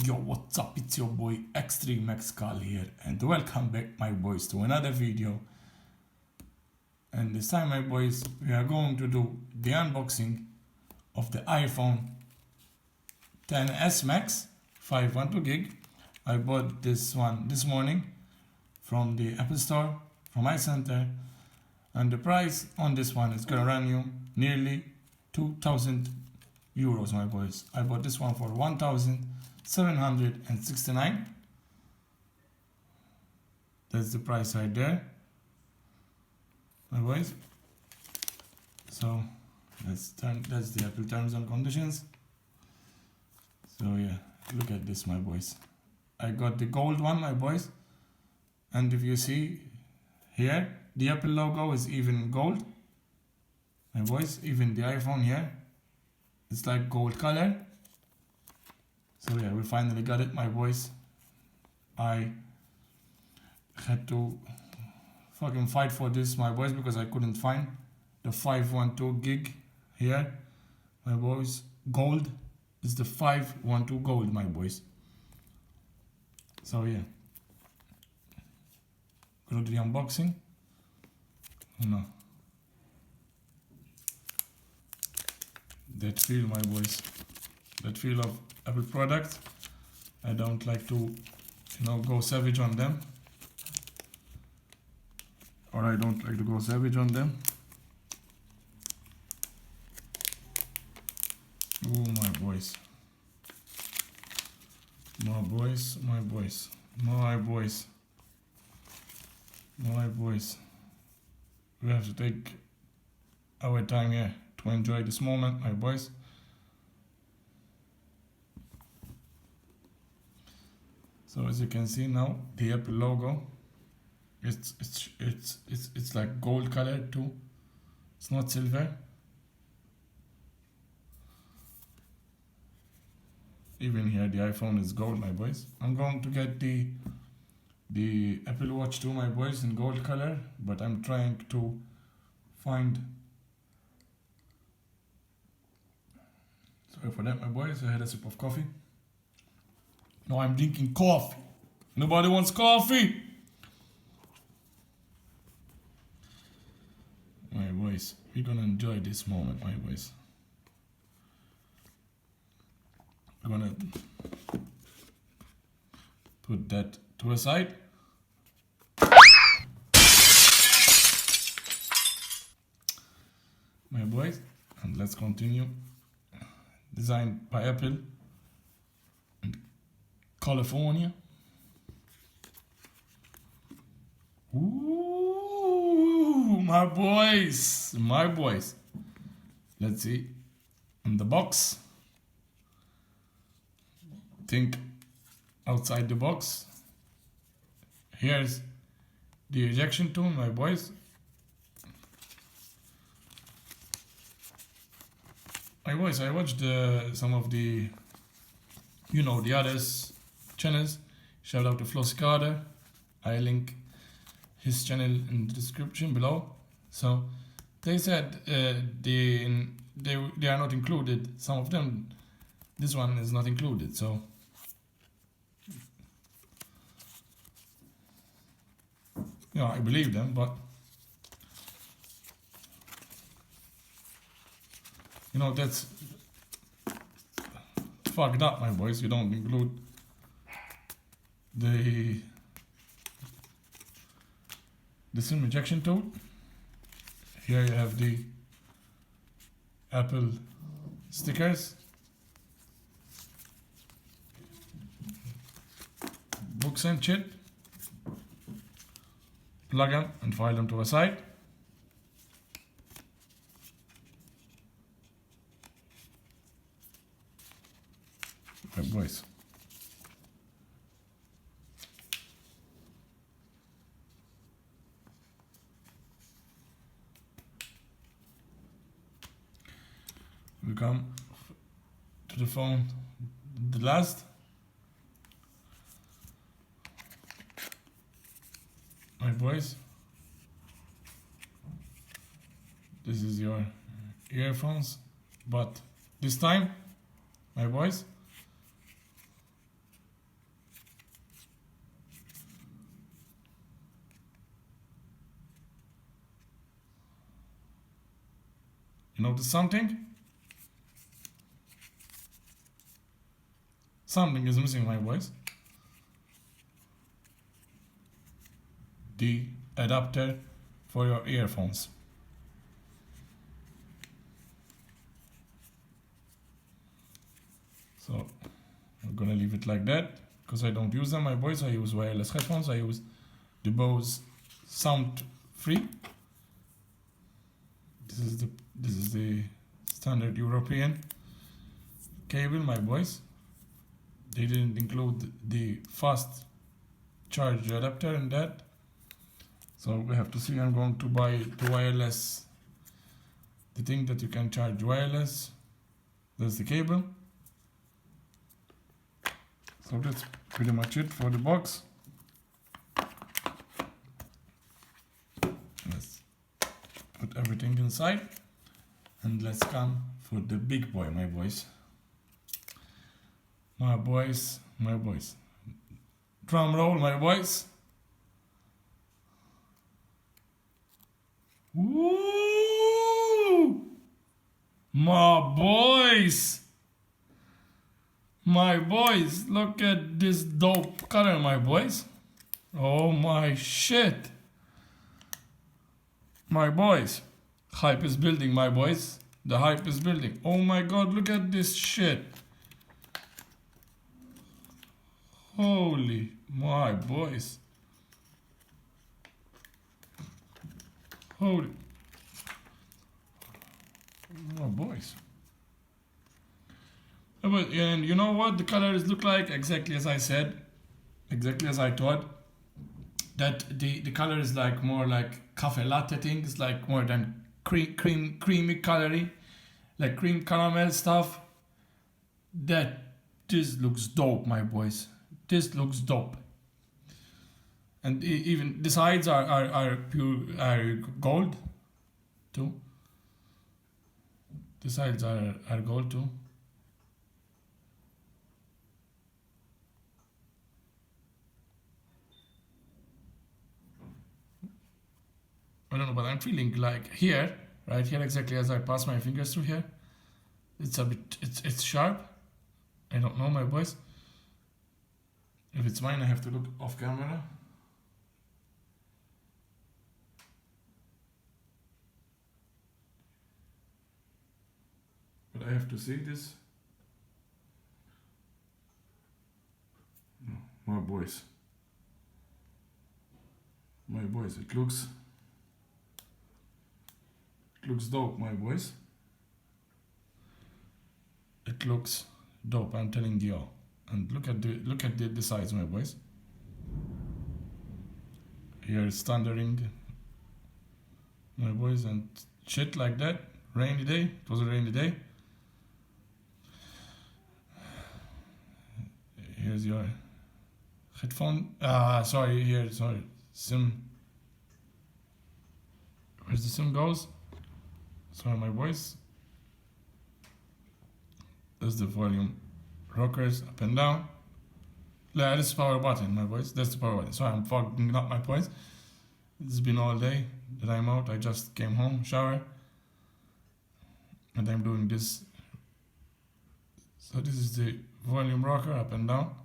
Yo, what's up? It's your boy X-Treme here, and welcome back, my boys, to another video. And this time, my boys, we are going to do the unboxing of the iPhone XS Max 512 gig. I bought this one this morning from the Apple Store, from iCenter, and the price on this one is gonna run you nearly 2,000 euros, my boys. I bought this one for 1,769. That's the price right there, my boys. So that's the Apple terms and conditions. So yeah, look at this, my boys. I got the gold one, my boys, and if you see here, the Apple logo is even gold, my boys. Even the iPhone here, it's like gold color. So yeah, we finally got it, my boys. I had to fucking fight for this, my boys, because I couldn't find the 512 gig here, my boys. Gold is the 512 gold, my boys. So yeah, go to the unboxing. No, that feel, my boys, that feel of Apple products. I don't like to, go savage on them, or I don't like to go savage on them. Oh, my boys, my boys, my boys, my boys, my boys. We have to take our time here to enjoy this moment, my boys. So as you can see now, the Apple logo, it's like gold color too. It's not silver. Even here the iPhone is gold, my boys. I'm going to get the Apple Watch 2, my boys, in gold color, but I'm trying to find. Sorry for that, my boys. I had a sip of coffee. Now I'm drinking coffee. Nobody wants coffee. My boys, we're gonna enjoy this moment, my boys. I'm gonna put that to a side. My boys, and let's continue. Designed by Apple in California. Ooh, my boys, my boys. Let's see. In the box. Think outside the box. Here's the ejection tool, my boys. My boys, I watched some of the, the others channels. Shout out to Flossy. I link his channel in the description below. So they said they are not included. Some of them, this one is not included. So I believe them, but that's fucked up, my boys. You don't include the SIM ejection tool. Here you have the Apple stickers, books and shit. Plug them and file them to a side. Right, boys. We come to the phone, the last. My boys, this is your earphones, but this time, my boys, You notice something? Something is missing, my boys. The adapter for your earphones. So I'm gonna leave it like that because I don't use them, my boys. I use wireless headphones. I use the Bose Sound Free. This is the standard European cable, my boys. They didn't include the fast charge adapter in that. So we have to see. I'm going to buy the wireless, the thing that you can charge wireless. That's the cable. So that's pretty much it for the box. Let's put everything inside and let's come for the big boy, my boys. My boys. Drum roll, my boys. Woo! My boys! My boys, look at this dope color, my boys. Oh my shit. My boys. Hype is building, my boys. The hype is building. Oh my god, look at this shit. Holy, my boys. Holy. My boys. And you know what the colors look like? Exactly as I said. Exactly as I thought. That the color is like more like cafe latte thing. It's like more than creamy colory. Like cream caramel stuff. This looks dope, my boys. This looks dope. And even the sides are gold too. The sides are gold too. I don't know, but I'm feeling like here, right here, exactly as I pass my fingers through here, it's a bit, it's sharp. I don't know, my boys. If it's mine, I have to look off camera. But I have to see this. My boys. My boys, it looks dope, my boys. It looks dope, I'm telling you. And look at the sides, my boys. Here it's thundering, my boys, and shit like that. Rainy day. It was a rainy day. Here's your headphone. Sorry. SIM. Where's the SIM goes? Sorry, my boys. That's the volume rockers up and down. Yeah, this is power button, my boys. That's the power button. Sorry, I'm fogging up my points. It's been all day that I'm out. I just came home, shower, and I'm doing this. So this is the volume rocker up and down.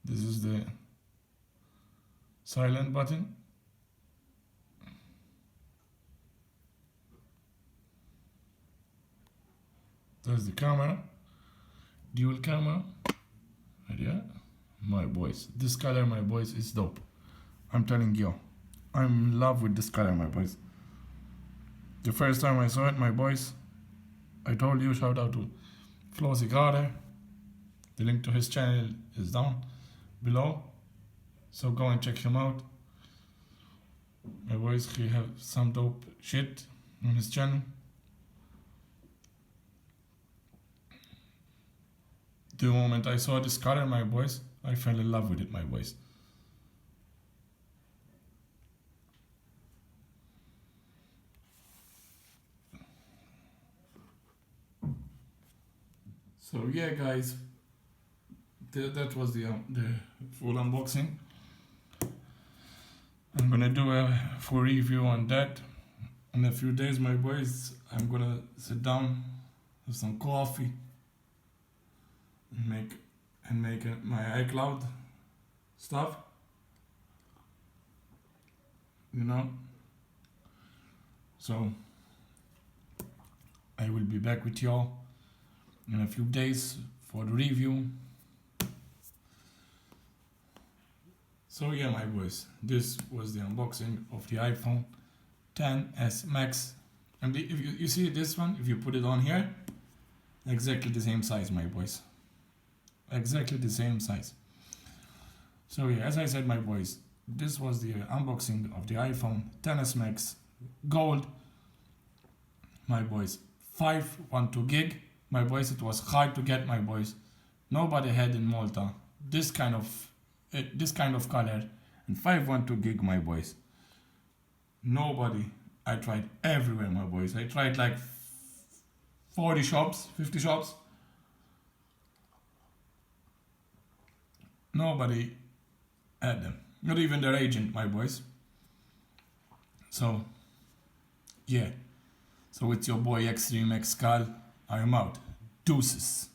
This is the silent button. There's the camera, dual camera. Right here. My boys, this color, my boys, is dope. I'm telling you, I'm in love with this color, my boys. The first time I saw it, my boys, I told you, shout out to Flossy. The link to his channel is down below, so go and check him out. My boys, he have some dope shit on his channel. The moment I saw this color, my boys, I fell in love with it, my boys. So yeah, guys, that was the full unboxing. I'm gonna do a full review on that in a few days, my boys, I'm gonna sit down with some coffee and make my iCloud stuff, you know. So I will be back with y'all in a few days for the review. So yeah, my boys, this was the unboxing of the iPhone XS Max. And if you see this one, if you put it on here, exactly the same size, my boys. Exactly the same size. So yeah, as I said, my boys, this was the unboxing of the iPhone XS Max Gold. My boys, 512 gig. My boys, it was hard to get, my boys. Nobody had in Malta this kind of color and 512 gig, my boys. Nobody. I tried everywhere, my boys. I tried like 40 shops, 50 shops. Nobody had them. Not even their agent, my boys. So, yeah. So it's your boy X-Treme X Skull. I'm out. Deuces.